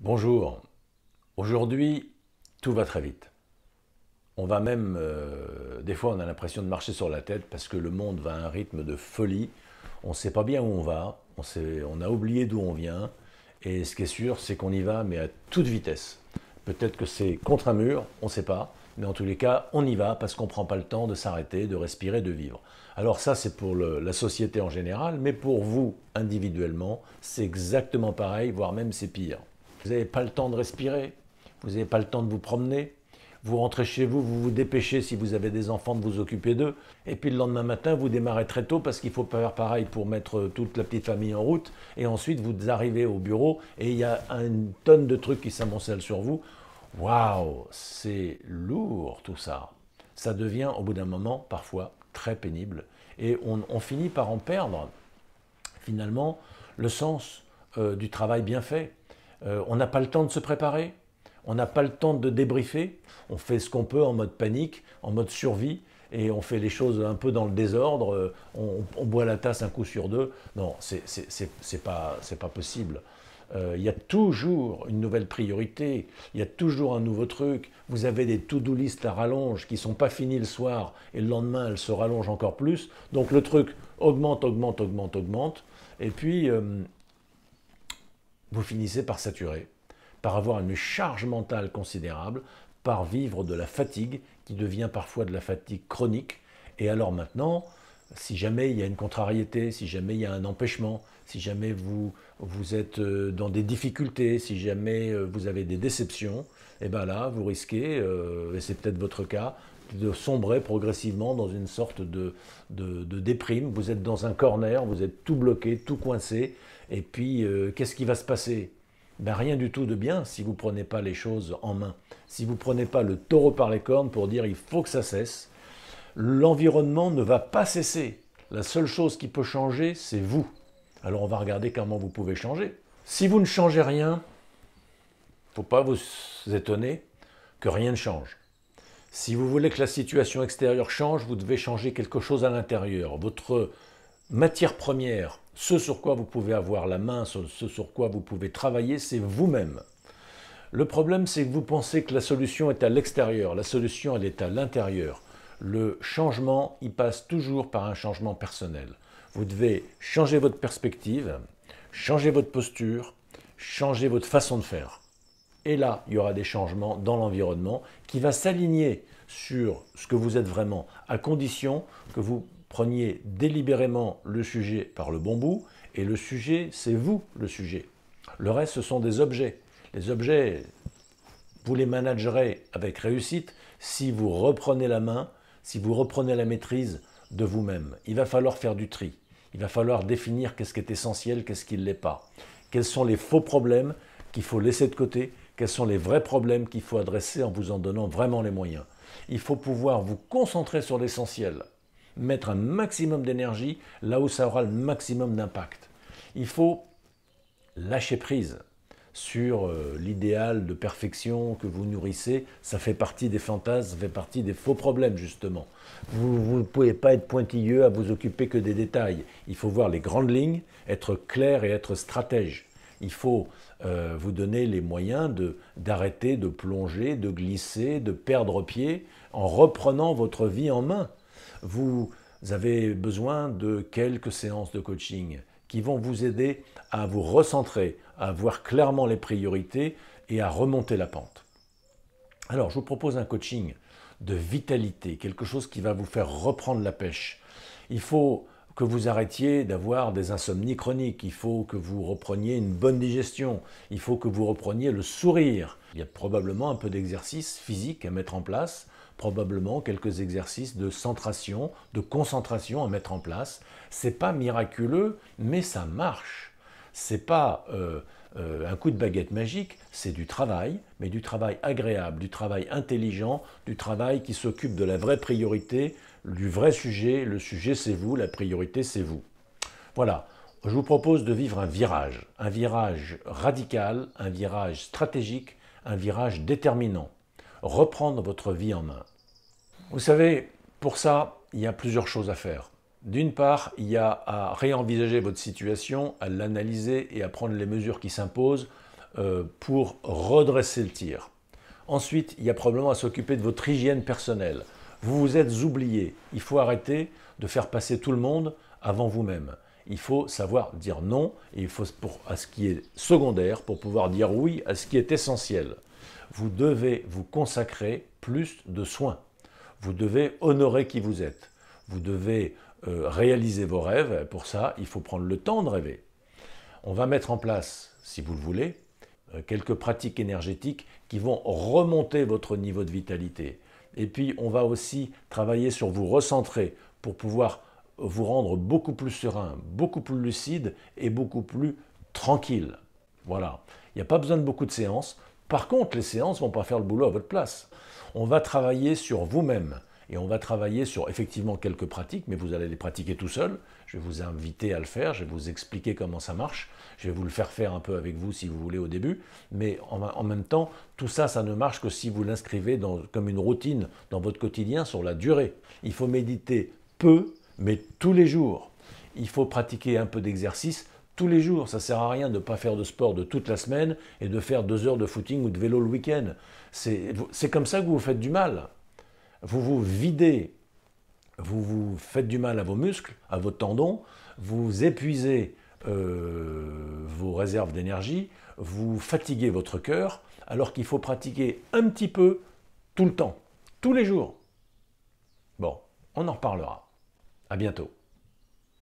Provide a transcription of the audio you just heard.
Bonjour. Aujourd'hui, tout va très vite. On va même, des fois, on a l'impression de marcher sur la tête parce que le monde va à un rythme de folie. On ne sait pas bien où on va, on a oublié d'où on vient. Et ce qui est sûr, c'est qu'on y va, mais à toute vitesse. Peut-être que c'est contre un mur, on ne sait pas. Mais en tous les cas, on y va parce qu'on ne prend pas le temps de s'arrêter, de respirer, de vivre. Alors ça, c'est pour la société en général, mais pour vous, individuellement, c'est exactement pareil, voire même c'est pire. Vous n'avez pas le temps de respirer, vous n'avez pas le temps de vous promener, vous rentrez chez vous, vous vous dépêchez si vous avez des enfants de vous occuper d'eux, et puis le lendemain matin, vous démarrez très tôt parce qu'il faut faire pareil pour mettre toute la petite famille en route, et ensuite vous arrivez au bureau et il y a une tonne de trucs qui s'amoncellent sur vous. Waouh, c'est lourd tout ça. Ça devient au bout d'un moment parfois très pénible, et on finit par en perdre finalement le sens du travail bien fait. On n'a pas le temps de se préparer, on n'a pas le temps de débriefer, on fait ce qu'on peut en mode panique, en mode survie, et on fait les choses un peu dans le désordre, on boit la tasse un coup sur deux. Non, c'est pas possible. Il y a toujours une nouvelle priorité, il y a toujours un nouveau truc. Vous avez des to-do list à rallonge qui ne sont pas finies le soir, et le lendemain, elles se rallongent encore plus. Donc le truc augmente, augmente, augmente, augmente, et puis vous finissez par saturer, par avoir une charge mentale considérable, par vivre de la fatigue qui devient parfois de la fatigue chronique. Et alors maintenant, si jamais il y a une contrariété, si jamais il y a un empêchement, si jamais vous êtes dans des difficultés, si jamais vous avez des déceptions, et bien là, vous risquez, et c'est peut-être votre cas, de sombrer progressivement dans une sorte de déprime. Vous êtes dans un corner, vous êtes tout bloqué, tout coincé, et puis qu'est-ce qui va se passer? Ben, rien du tout de bien si vous ne prenez pas les choses en main. Si vous ne prenez pas le taureau par les cornes pour dire il faut que ça cesse, l'environnement ne va pas cesser. La seule chose qui peut changer, c'est vous. Alors on va regarder comment vous pouvez changer. Si vous ne changez rien, il ne faut pas vous étonner que rien ne change. Si vous voulez que la situation extérieure change, vous devez changer quelque chose à l'intérieur. Votre matière première, ce sur quoi vous pouvez avoir la main, ce sur quoi vous pouvez travailler, c'est vous-même. Le problème, c'est que vous pensez que la solution est à l'extérieur. La solution, elle est à l'intérieur. Le changement, il passe toujours par un changement personnel. Vous devez changer votre perspective, changer votre posture, changer votre façon de faire. Et là, il y aura des changements dans l'environnement qui va s'aligner sur ce que vous êtes vraiment, à condition que vous preniez délibérément le sujet par le bon bout, et le sujet, c'est vous le sujet. Le reste, ce sont des objets. Les objets, vous les managerez avec réussite si vous reprenez la main, si vous reprenez la maîtrise de vous-même. Il va falloir faire du tri. Il va falloir définir qu'est-ce qui est essentiel, qu'est-ce qui ne l'est pas. Quels sont les faux problèmes qu'il faut laisser de côté, quels sont les vrais problèmes qu'il faut adresser en vous en donnant vraiment les moyens. Il faut pouvoir vous concentrer sur l'essentiel, mettre un maximum d'énergie là où ça aura le maximum d'impact. Il faut lâcher prise sur l'idéal de perfection que vous nourrissez. Ça fait partie des fantasmes, ça fait partie des faux problèmes justement. Vous ne pouvez pas être pointilleux à vous occuper que des détails. Il faut voir les grandes lignes, être clair et être stratège. Il faut vous donner les moyens d'arrêter, de plonger, de glisser, de perdre pied en reprenant votre vie en main. Vous avez besoin de quelques séances de coaching qui vont vous aider à vous recentrer, à voir clairement les priorités et à remonter la pente. Alors, je vous propose un coaching de vitalité, quelque chose qui va vous faire reprendre la pêche. Il faut que vous arrêtiez d'avoir des insomnies chroniques, il faut que vous repreniez une bonne digestion, il faut que vous repreniez le sourire. Il y a probablement un peu d'exercice physique à mettre en place, probablement quelques exercices de centration, de concentration à mettre en place. C'est pas miraculeux, mais ça marche. C'est pas un coup de baguette magique, c'est du travail, mais du travail agréable, du travail intelligent, du travail qui s'occupe de la vraie priorité, du vrai sujet. Le sujet c'est vous, la priorité c'est vous. Voilà, je vous propose de vivre un virage radical, un virage stratégique, un virage déterminant. Reprendre votre vie en main. Vous savez, pour ça, il y a plusieurs choses à faire. D'une part, il y a à réenvisager votre situation, à l'analyser et à prendre les mesures qui s'imposent pour redresser le tir. Ensuite, il y a probablement à s'occuper de votre hygiène personnelle. Vous vous êtes oublié. Il faut arrêter de faire passer tout le monde avant vous-même. Il faut savoir dire non, et il faut à ce qui est secondaire pour pouvoir dire oui à ce qui est essentiel. Vous devez vous consacrer plus de soins. Vous devez honorer qui vous êtes. Vous devez réaliser vos rêves. Pour ça, il faut prendre le temps de rêver. On va mettre en place, si vous le voulez, quelques pratiques énergétiques qui vont remonter votre niveau de vitalité. Et puis, on va aussi travailler sur vous recentrer pour pouvoir vous rendre beaucoup plus serein, beaucoup plus lucide et beaucoup plus tranquille. Voilà. Il n'y a pas besoin de beaucoup de séances. Par contre, les séances ne vont pas faire le boulot à votre place. On va travailler sur vous-même. Et on va travailler sur effectivement quelques pratiques, mais vous allez les pratiquer tout seul. Je vais vous inviter à le faire, je vais vous expliquer comment ça marche. Je vais vous le faire faire un peu avec vous si vous voulez au début. Mais en même temps, tout ça, ça ne marche que si vous l'inscrivez comme une routine dans votre quotidien sur la durée. Il faut méditer peu, mais tous les jours. Il faut pratiquer un peu d'exercice tous les jours. Ça ne sert à rien de ne pas faire de sport de toute la semaine et de faire 2 heures de footing ou de vélo le week-end. C'est comme ça que vous vous faites du mal. Vous vous videz, vous vous faites du mal à vos muscles, à vos tendons, vous épuisez vos réserves d'énergie, vous fatiguez votre cœur, alors qu'il faut pratiquer un petit peu tout le temps, tous les jours. Bon, on en reparlera. À bientôt.